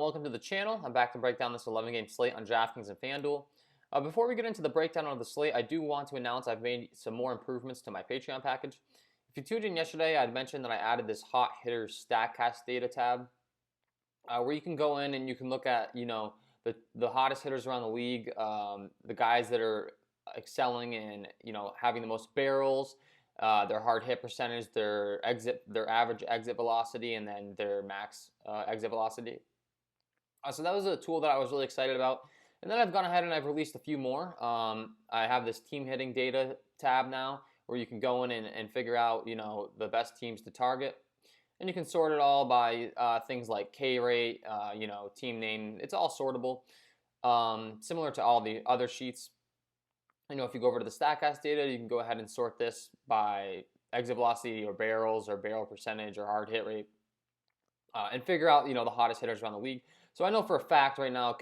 welcome to the channel. I'm back to break down this 11-game slate on DraftKings and FanDuel. Before we get into the breakdown of the slate, I do want to announce I've made some more improvements to my Patreon package. If you tuned in yesterday, I'd mentioned that I added this Hot Hitters Statcast Data tab, where you can go in and you can look at, the hottest hitters around the league, the guys that are excelling and, having the most barrels, their hard hit percentage, their average exit velocity, and then their max exit velocity. So that was a tool that I was really excited about. And then I've gone ahead and I've released a few more. I have this team hitting data tab now where you can go in and figure out, the best teams to target. And you can sort it all by things like K rate, team name. It's all sortable, similar to all the other sheets. If you go over to the Statcast data, you can go ahead and sort this by exit velocity or barrels or barrel percentage or hard hit rate, and figure out, the hottest hitters around the league. So I know for a fact right now,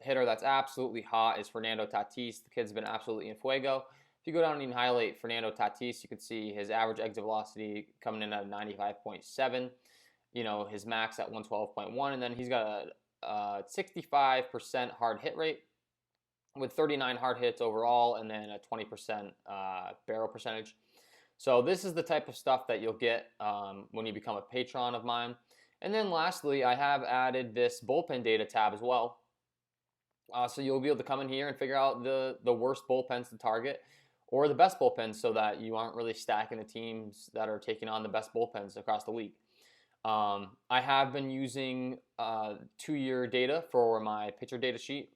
hitter that's absolutely hot is Fernando Tatis. The kid's been absolutely in fuego. If you go down and highlight Fernando Tatis, you can see his average exit velocity coming in at 95.7, his max at 112.1, and then he's got a 65% hard hit rate, with 39 hard hits overall, and then a 20% barrel percentage. So this is the type of stuff that you'll get when you become a patron of mine. And then lastly, I have added this Bullpen Data tab as well. So you'll be able to come in here and figure out the worst bullpens to target, or the best bullpens, so that you aren't really stacking the teams that are taking on the best bullpens across the league. I have been using 2-year data for my pitcher data sheet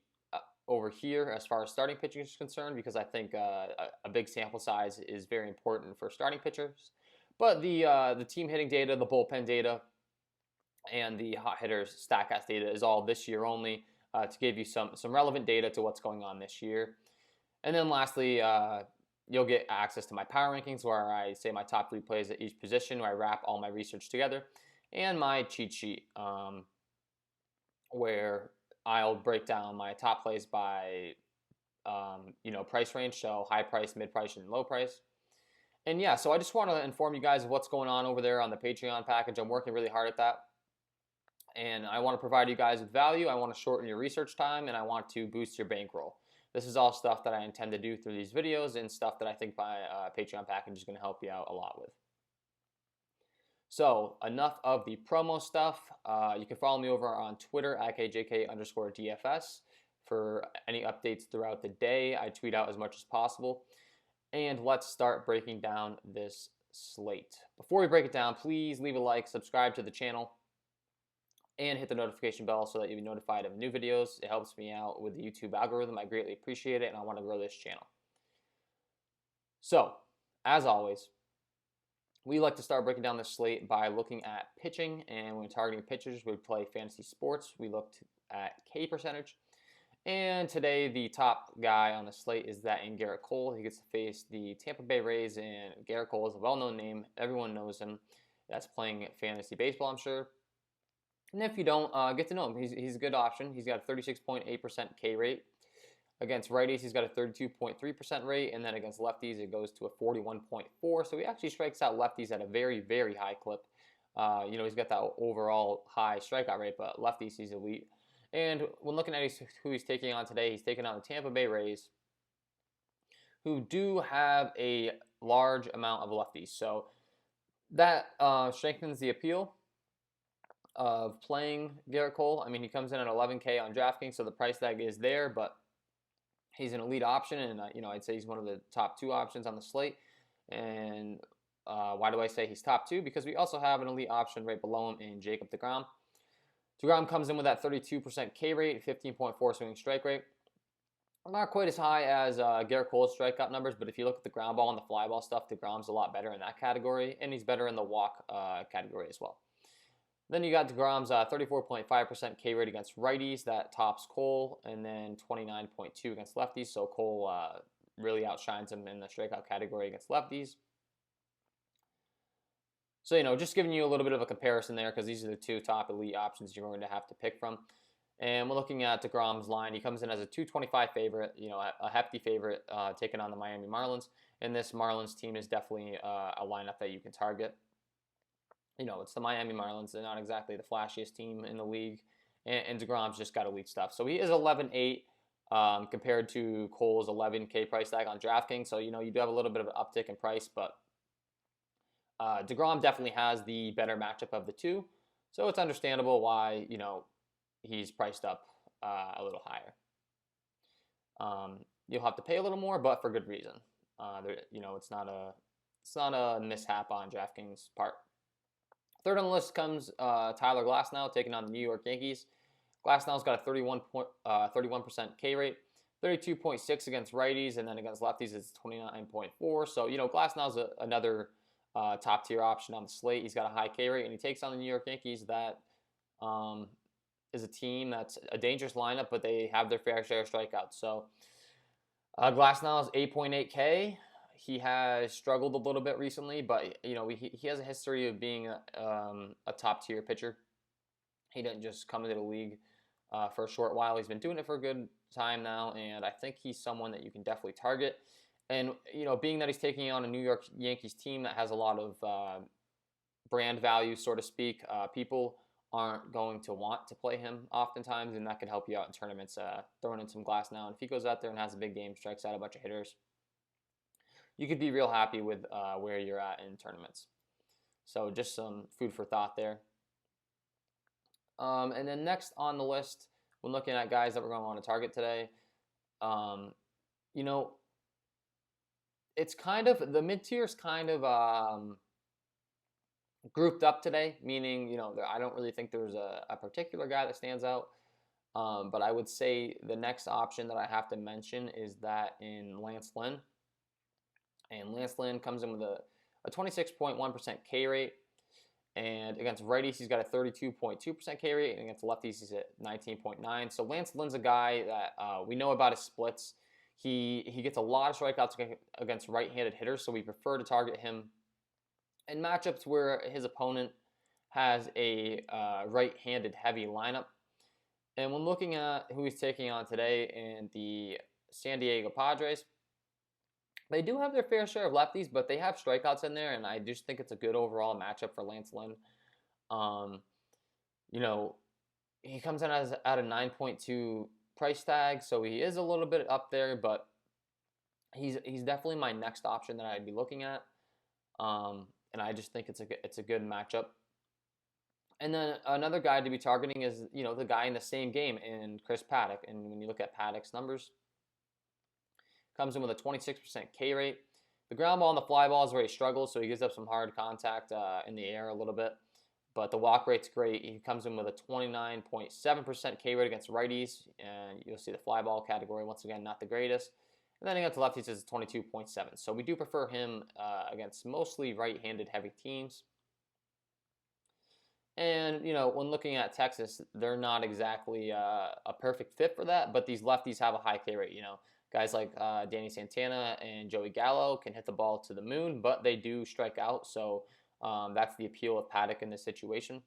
over here as far as starting pitching is concerned, because I think a big sample size is very important for starting pitchers. But the team hitting data, the bullpen data, and the hot hitters Statcast data is all this year only, to give you some relevant data to what's going on this year. And then lastly, you'll get access to my power rankings, where I say my top 3 plays at each position, where I wrap all my research together, and my cheat sheet, where I'll break down my top plays by, price range, so high price, mid price, and low price. And yeah, so I just want to inform you guys of what's going on over there on the Patreon package. I'm working really hard at that, and I want to provide you guys with value. I want to shorten your research time, and I want to boost your bankroll. This is all stuff that I intend to do through these videos, and stuff that I think my Patreon package is going to help you out a lot with. So enough of the promo stuff. You can follow me over on Twitter at KJK_DFS for any updates throughout the day. I tweet out as much as possible. And let's start breaking down this slate. Before we break it down, please leave a like, subscribe to the channel, and hit the notification bell so that you'll be notified of new videos. It helps me out with the YouTube algorithm. I greatly appreciate it, and I want to grow this channel. So, as always, we like to start breaking down the slate by looking at pitching, and when targeting pitchers, we play fantasy sports. We looked at K percentage, and today the top guy on the slate is that in Gerrit Cole. He gets to face the Tampa Bay Rays, and Gerrit Cole is a well-known name. Everyone knows him. That's playing fantasy baseball, I'm sure. And if you don't, get to know him. He's a good option. He's got a 36.8% K rate. Against righties, he's got a 32.3% rate, and then against lefties, it goes to a 41.4%. So he actually strikes out lefties at a very, very high clip. He's got that overall high strikeout rate, but lefties, he's elite. And when looking at who he's taking on today, he's taking on the Tampa Bay Rays, who do have a large amount of lefties. So that strengthens the appeal of playing Gerrit Cole. I mean, he comes in at $11K on DraftKings, so the price tag is there, but he's an elite option, and I'd say he's one of the top 2 options on the slate. And why do I say he's top 2? Because we also have an elite option right below him in Jacob deGrom. deGrom comes in with that 32% K rate, 15.4 swinging strike rate. Not quite as high as Gerrit Cole's strikeout numbers, but if you look at the ground ball and the fly ball stuff, deGrom's a lot better in that category, and he's better in the walk category as well. Then you got deGrom's 34.5% K rate against righties. That tops Cole, and then 29.2 against lefties. So Cole really outshines him in the strikeout category against lefties. So, just giving you a little bit of a comparison there, because these are the 2 top elite options you're going to have to pick from. And we're looking at deGrom's line. He comes in as a 225 favorite, a hefty favorite, taking on the Miami Marlins. And this Marlins team is definitely a lineup that you can target. It's the Miami Marlins. They're not exactly the flashiest team in the league, and DeGrom's just got elite stuff. So he is 11.8 compared to Cole's 11K price tag on DraftKings. So, you do have a little bit of an uptick in price, but DeGrom definitely has the better matchup of the two. So it's understandable why, he's priced up a little higher. You'll have to pay a little more, but for good reason. It's not a mishap on DraftKings' part. Third on the list comes Tyler Glasnow taking on the New York Yankees. Glasnow's got a 31% K rate, 32.6 against righties, and then against lefties it's 29.4. So, Glasnow's another top tier option on the slate. He's got a high K rate, and he takes on the New York Yankees. That is a team that's a dangerous lineup, but they have their fair share of strikeouts. So, Glasnow is 8.8K. He has struggled a little bit recently, but he has a history of being a top tier pitcher. He didn't just come into the league for a short while. He's been doing it for a good time now, and I think he's someone that you can definitely target. And being that he's taking on a New York Yankees team that has a lot of brand value, so to speak, people aren't going to want to play him oftentimes, and that could help you out in tournaments. Throwing in some Glasnow, and if he goes out there and has a big game, strikes out a bunch of hitters, you could be real happy with where you're at in tournaments. So just some food for thought there. And then next on the list, when looking at guys that we're going to want to target today, it's kind of, the mid-tier's kind of grouped up today, meaning, I don't really think there's a particular guy that stands out. But I would say the next option that I have to mention is that in Lance Lynn. And Lance Lynn comes in with a 26.1% K rate. And against righties, he's got a 32.2% K rate. And against lefties, he's at 19.9. So Lance Lynn's a guy that we know about his splits. He gets a lot of strikeouts against right-handed hitters, so we prefer to target him in matchups where his opponent has a right-handed heavy lineup. And when looking at who he's taking on today in the San Diego Padres, they do have their fair share of lefties, but they have strikeouts in there, and I just think it's a good overall matchup for Lance Lynn. He comes in at a 9.2 price tag, so he is a little bit up there, but he's definitely my next option that I'd be looking at. And I just think it's a good matchup. And then another guy to be targeting is, the guy in the same game in Chris Paddock. And when you look at Paddock's numbers, comes in with a 26% K rate. The ground ball and the fly ball is where he struggles, so he gives up some hard contact in the air a little bit. But the walk rate's great. He comes in with a 29.7% K rate against righties, and you'll see the fly ball category, once again, not the greatest. And then against lefties is 22.7. So we do prefer him against mostly right-handed heavy teams. And, when looking at Texas, they're not exactly a perfect fit for that, but these lefties have a high K rate, Guys like Danny Santana and Joey Gallo can hit the ball to the moon, but they do strike out, so that's the appeal of Paddock in this situation.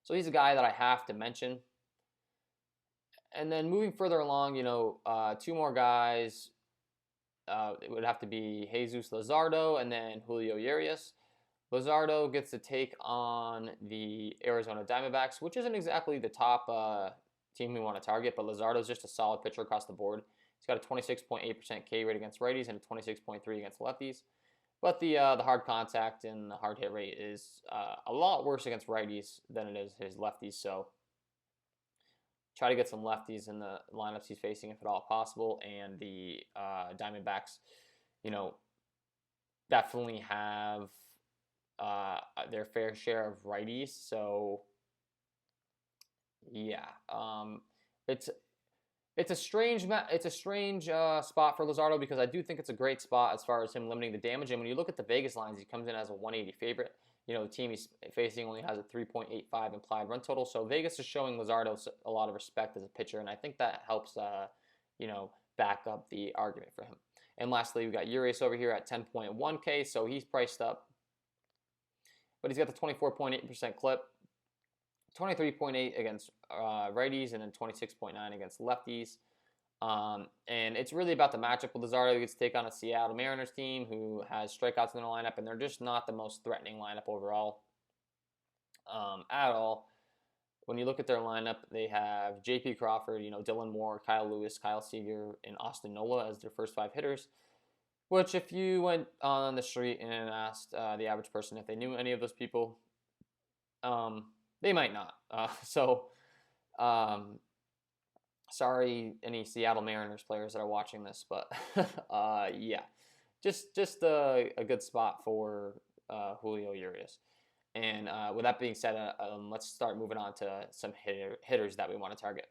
So he's a guy that I have to mention. And then moving further along, two more guys. It would have to be Jesus Luzardo and then Julio Urias. Luzardo gets to take on the Arizona Diamondbacks, which isn't exactly the top team we want to target, but Luzardo's just a solid pitcher across the board. He's got a 26.8% K rate against righties and a 26.3 against lefties. But the hard contact and the hard hit rate is a lot worse against righties than it is his lefties. So try to get some lefties in the lineups he's facing if at all possible. And the Diamondbacks, definitely have their fair share of righties. So yeah, it's a strange spot for Luzardo, because I do think it's a great spot as far as him limiting the damage. And when you look at the Vegas lines, he comes in as a 180 favorite. The team he's facing only has a 3.85 implied run total. So Vegas is showing Luzardo a lot of respect as a pitcher, and I think that helps, back up the argument for him. And lastly, we got Urias over here at 10.1K, so he's priced up. But he's got the 24.8% clip, 23.8 against righties, and then 26.9 against lefties. And it's really about the matchup with Luzardo. He gets to take on a Seattle Mariners team who has strikeouts in their lineup, and they're just not the most threatening lineup overall at all. when you look at their lineup, they have J.P. Crawford, Dylan Moore, Kyle Lewis, Kyle Seager, and Austin Nola as their first 5 hitters. Which, if you went on the street and asked the average person if they knew any of those people, they might not. Sorry, any Seattle Mariners players that are watching this, but yeah, just a good spot for Julio Urias. And with that being said, let's start moving on to some hitters that we want to target.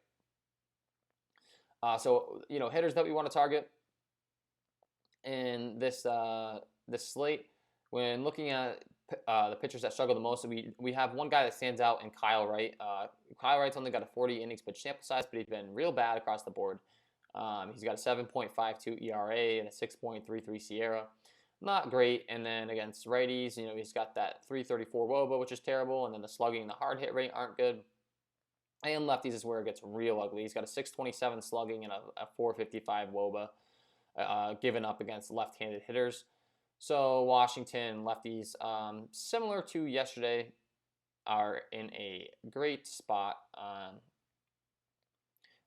Hitters that we want to target in this slate, when looking at the pitchers that struggle the most, we have one guy that stands out in Kyle Wright. Kyle Wright's only got a 40 innings pitch sample size, but he's been real bad across the board. He's got a 7.52 ERA and a 6.33 SIERA. Not great. And then against righties, he's got that 334 WOBA, which is terrible. And then the slugging and the hard hit rate aren't good. And lefties is where it gets real ugly. He's got a 627 slugging and a 455 WOBA given up against left-handed hitters. So Washington lefties, similar to yesterday, are in a great spot.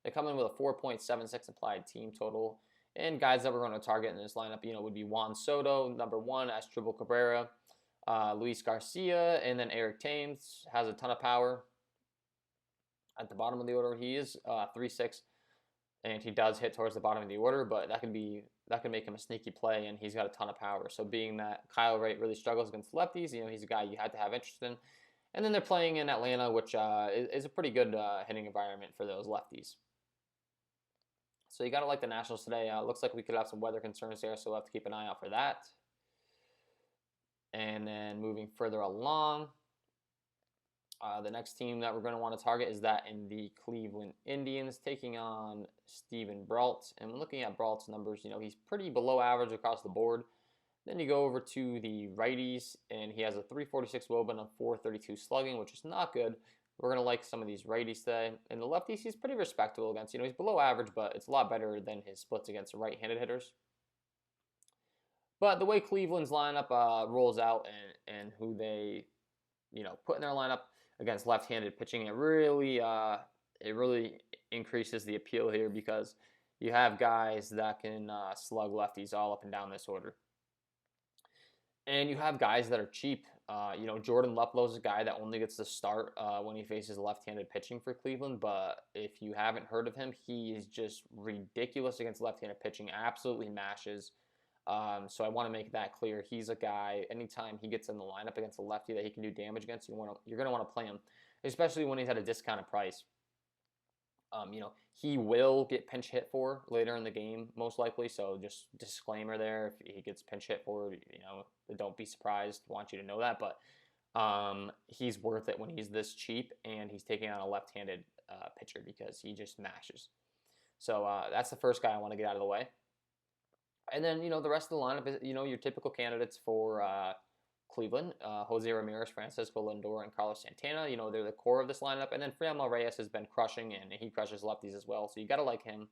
They come in with a 4.76 implied team total. And guys that we're going to target in this lineup, would be Juan Soto, number 1, Asdrubal Cabrera, Luis Garcia, and then Eric Thames has a ton of power. At the bottom of the order, he is 3-6, and he does hit towards the bottom of the order, but that can make him a sneaky play, and he's got a ton of power. So being that Kyle Wright really struggles against lefties, he's a guy you had to have interest in. And then they're playing in Atlanta, which is a pretty good hitting environment for those lefties. So you got to like the Nationals today. Looks like we could have some weather concerns there, so we'll have to keep an eye out for that. And then moving further along, the next team that we're going to want to target is that in the Cleveland Indians, taking on Steven Bralt. And looking at Bralt's numbers, he's pretty below average across the board. Then you go over to the righties, and he has a 346 WOBA and a 432 slugging, which is not good. We're going to like some of these righties today. And the lefties, he's pretty respectable against. He's below average, but it's a lot better than his splits against right-handed hitters. But the way Cleveland's lineup rolls out and who they, put in their lineup against left-handed pitching, it really increases the appeal here because you have guys that can slug lefties all up and down this order. And you have guys that are cheap. Jordan Luplow is a guy that only gets to start when he faces left-handed pitching for Cleveland. But if you haven't heard of him, he is just ridiculous against left-handed pitching. Absolutely mashes. So I want to make that clear. He's a guy, anytime he gets in the lineup against a lefty that he can do damage against, you're going to want to play him, especially when he's at a discounted price. He will get pinch hit for later in the game, most likely. So just disclaimer there, if he gets pinch hit for, don't be surprised. Want you to know that, but he's worth it when he's this cheap and he's taking on a left-handed pitcher because he just mashes. So that's the first guy I want to get out of the way. And then the rest of the lineup is your typical candidates for Cleveland, Jose Ramirez, Francisco Lindor, and Carlos Santana. They're the core of this lineup. And then Friamel Reyes has been crushing, and he crushes lefties as well. So you got to like him.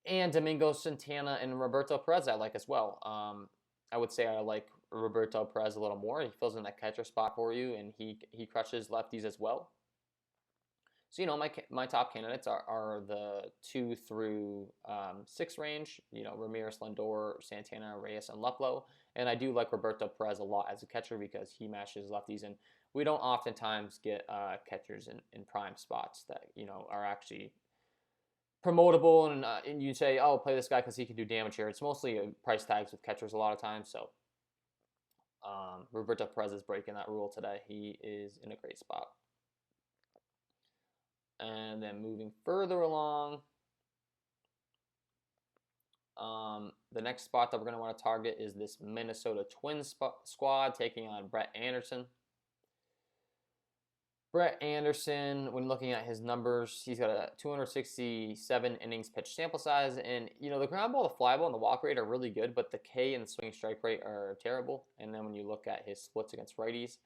And Domingo Santana and Roberto Perez I like as well. I would say I like Roberto Perez a little more. He fills in that catcher spot for you, and he crushes lefties as well. So, my top candidates are the 2 through 6 range, Ramirez, Lindor, Santana, Reyes, and Luplow. And I do like Roberto Perez a lot as a catcher because he mashes lefties. And we don't oftentimes get catchers in prime spots that, are actually promotable. And you say, oh, play this guy because he can do damage here. It's mostly price tags with catchers a lot of times. So Roberto Perez is breaking that rule today. He is in a great spot. And then moving further along, the next spot that we're going to want to target is this Minnesota Twins squad taking on Brett Anderson. Brett Anderson, when looking at his numbers, he's got a 267 innings pitched sample size. And, the ground ball, the fly ball, and the walk rate are really good, but the K and the swing strike rate are terrible. And then when you look at his splits against righties,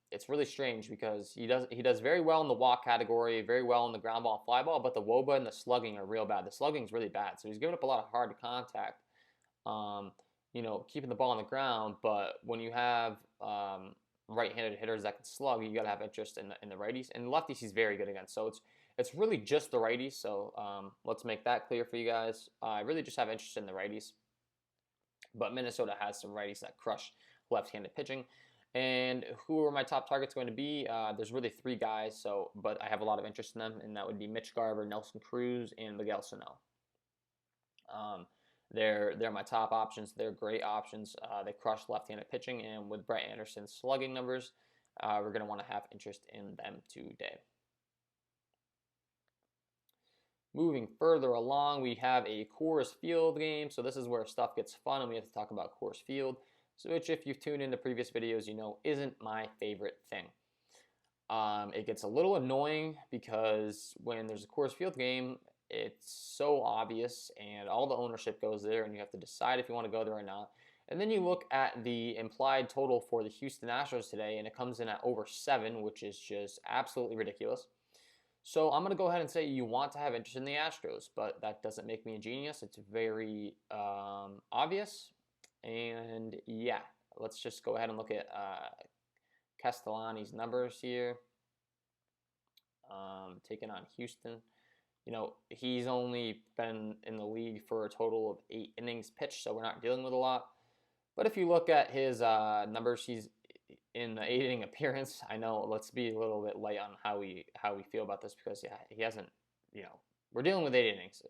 it's really strange because he does very well in the walk category, very well in the ground ball and fly ball, but the WOBA and the slugging are real bad. The slugging is really bad, so he's giving up a lot of hard contact, keeping the ball on the ground. But when you have right-handed hitters that can slug, you got to have interest in the righties. And lefties, he's very good against. So it's really just the righties. So let's make that clear for you guys. I really just have interest in the righties. But Minnesota has some righties that crush left-handed pitching. And who are my top targets going to be? There's really 3 guys, but I have a lot of interest in them, and that would be Mitch Garver, Nelson Cruz, and Miguel Sano. They're my top options. They're great options. They crush left-handed pitching, and with Brett Anderson's slugging numbers, we're going to want to have interest in them today. Moving further along, we have a Coors Field game. So this is where stuff gets fun, and we have to talk about Coors Field, which, if you've tuned into previous videos, you know isn't my favorite thing. It gets a little annoying because when there's a Coors Field game, it's so obvious and all the ownership goes there, and you have to decide if you want to go there or not. And then you look at the implied total for the Houston Astros today, and it comes in at over 7, which is just absolutely ridiculous. So I'm going to go ahead and say you want to have interest in the Astros, but that doesn't make me a genius. It's very obvious. And yeah, let's just go ahead and look at Castellani's numbers here. Taking on Houston. You know, he's only been in the league for a total of 8 innings pitched, so we're not dealing with a lot. But if you look at his numbers, he's in the 8-inning appearance. I know, let's be a little bit light on how we feel about this, because yeah, he hasn't, you know, we're dealing with 8 innings.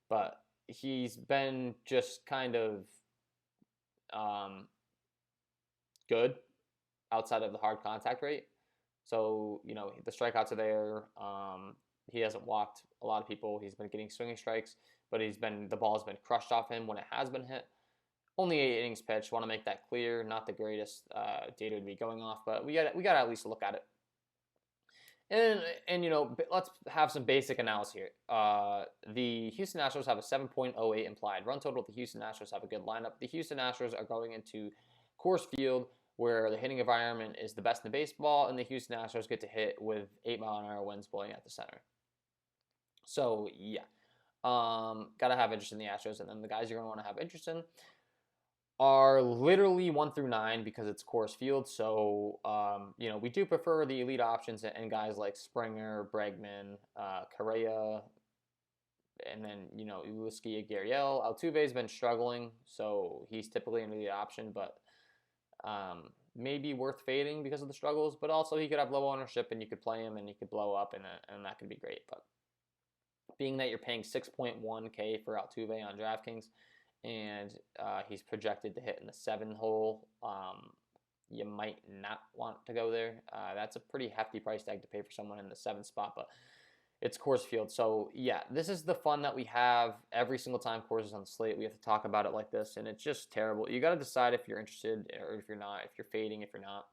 But he's been just kind of good outside of the hard contact rate. So, you know, the strikeouts are there. He hasn't walked a lot of people. He's been getting swinging strikes, but the ball has been crushed off him when it has been hit. Only 8 innings pitched. Want to make that clear. Not the greatest data to be going off, but we got to at least look at it. And you know, let's have some basic analysis here. The Houston Astros have a 7.08 implied run total. The Houston Astros have a good lineup. The Houston Astros are going into Coors Field, where the hitting environment is the best in baseball, and the Houston Astros get to hit with 8-mile-an-hour winds blowing at the center. So yeah, gotta have interest in the Astros, and then the guys you're gonna want to have interest in are literally 1 through 9 because it's Coors Field. So you know, we do prefer the elite options and guys like Springer, Bregman, Correa, and then, you know, Uliski, Gurriel. Altuve's been struggling, so he's typically an elite option, but maybe worth fading because of the struggles. But also, he could have low ownership, and you could play him, and he could blow up, and that could be great. But being that you're paying $6.1K for Altuve on DraftKings, and he's projected to hit in the 7 hole, you might not want to go there. That's a pretty hefty price tag to pay for someone in the 7th spot, but it's Coors Field. So yeah, this is the fun that we have every single time Coors is on the slate. We have to talk about it like this, and it's just terrible. You got to decide if you're interested or if you're not, if you're fading, if you're not.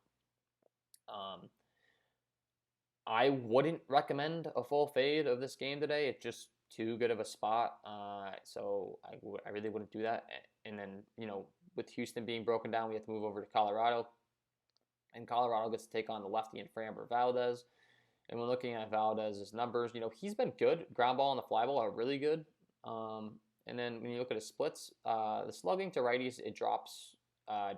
I wouldn't recommend a full fade of this game today. It's just too good of a spot. So I really wouldn't do that. And then, you know, with Houston being broken down, we have to move over to Colorado. And Colorado gets to take on the lefty and Framber Valdez. And when looking at Valdez's numbers, you know, he's been good. Ground ball and the fly ball are really good. And then when you look at his splits, the slugging to righties, it drops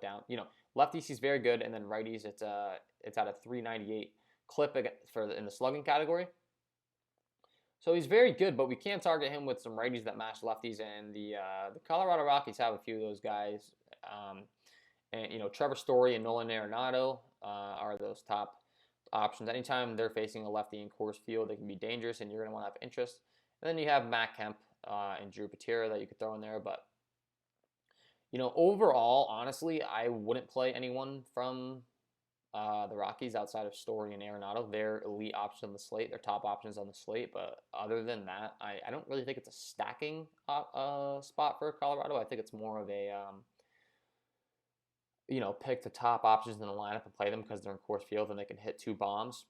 down. You know, lefties, he's very good. And then righties, it's at a 398 clip in the slugging category. So he's very good, but we can't target him with some righties that match lefties. And the Colorado Rockies have a few of those guys. And, you know, Trevor Story and Nolan Arenado are those top options. Anytime they're facing a lefty in Coors Field, they can be dangerous, and you're going to want to have interest. And then you have Matt Kemp and Drew Patera that you could throw in there. But, you know, overall, honestly, I wouldn't play anyone from the Rockies outside of Story and Arenado. They're elite options on the slate. They're top options on the slate. But other than that, I don't really think it's a stacking spot for Colorado. I think it's more of a you know, pick the top options in the lineup and play them because they're in Coors Field and they can hit 2 bombs.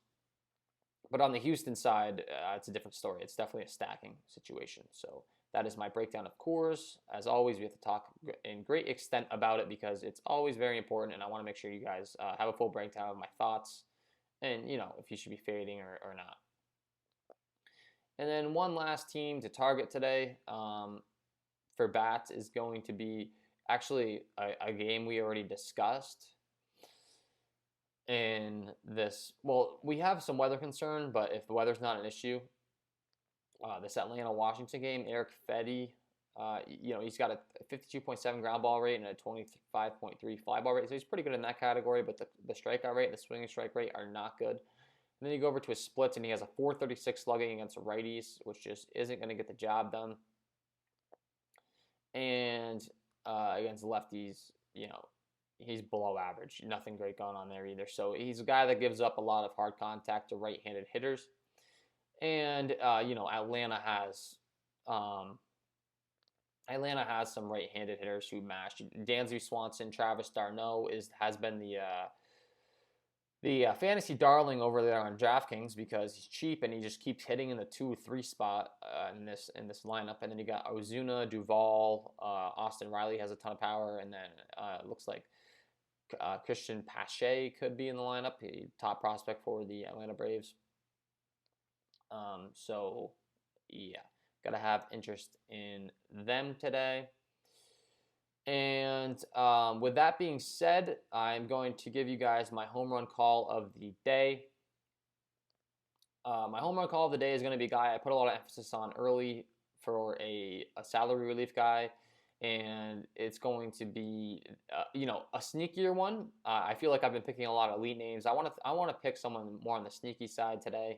But on the Houston side, it's a different story. It's definitely a stacking situation. So that is my breakdown of Coors. As always, we have to talk in great extent about it because it's always very important, and I want to make sure you guys have a full breakdown of my thoughts and, you know, if you should be fading or not. And then one last team to target today for bats is going to be actually a game we already discussed. in this. Well, we have some weather concern, but if the weather's not an issue, this Atlanta-Washington game, Eric Fedde, he's got a 52.7 ground ball rate and a 25.3 fly ball rate, so he's pretty good in that category, but the strikeout rate and the swinging strike rate are not good. And then you go over to his splits, and he has a 436 slugging against the righties, which just isn't going to get the job done. And against lefties, he's below average. Nothing great going on there either. So he's a guy that gives up a lot of hard contact to right-handed hitters. And Atlanta has some right-handed hitters who mash. Dansby Swanson, Travis d'Arnaud has been the fantasy darling over there on DraftKings because he's cheap and he just keeps hitting in the 2-3 spot in this lineup. And then you got Ozuna, Duvall, Austin Riley has a ton of power, and then it looks like Christian Pache could be in the lineup, the top prospect for the Atlanta Braves. So yeah, gotta have interest in them today. And with that being said, I'm going to give you guys my home run call of the day. My home run call of the day is going to be a guy I put a lot of emphasis on early for a salary relief guy, and it's going to be a sneakier one. I feel like I've been picking a lot of elite names. I want to pick someone more on the sneaky side today.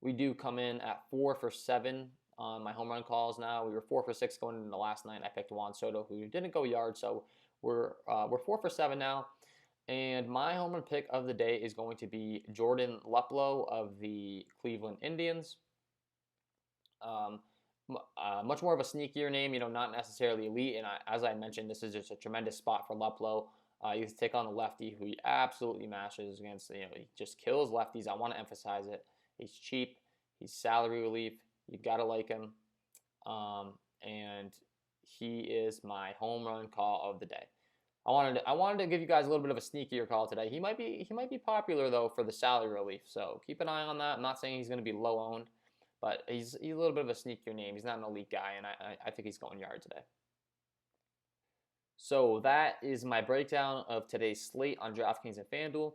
We do come in at 4 for 7 on my home run calls now. We were 4 for 6 going into the last night. I picked Juan Soto, who didn't go yard, so we're 4 for 7 now. And my home run pick of the day is going to be Jordan Luplow of the Cleveland Indians. Much more of a sneakier name, not necessarily elite. And as I mentioned, this is just a tremendous spot for Luplow. You can take on the lefty, who he absolutely mashes against. He just kills lefties. I want to emphasize it. He's cheap. He's salary relief. You gotta like him, and he is my home run call of the day. I wanted to give you guys a little bit of a sneakier call today. He might be popular though for the salary relief, so keep an eye on that. I'm not saying he's going to be low owned, but he's a little bit of a sneakier name. He's not an elite guy, and I think he's going yard today. So that is my breakdown of today's slate on DraftKings and FanDuel.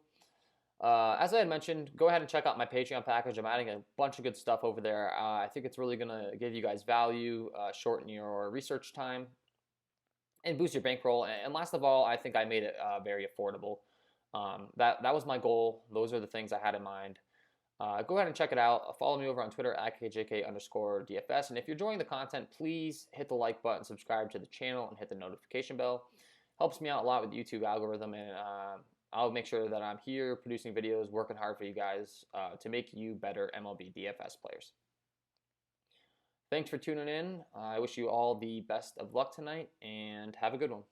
As I had mentioned, go ahead and check out my Patreon package. I'm adding a bunch of good stuff over there. I think it's really going to give you guys value, shorten your research time, and boost your bankroll. And last of all, I think I made it very affordable. That was my goal. Those are the things I had in mind. Go ahead and check it out. Follow me over on Twitter at KJK_DFS. And if you're enjoying the content, please hit the like button, subscribe to the channel, and hit the notification bell. Helps me out a lot with the YouTube algorithm, and I'll make sure that I'm here producing videos, working hard for you guys to make you better MLB DFS players. Thanks for tuning in. I wish you all the best of luck tonight, and have a good one.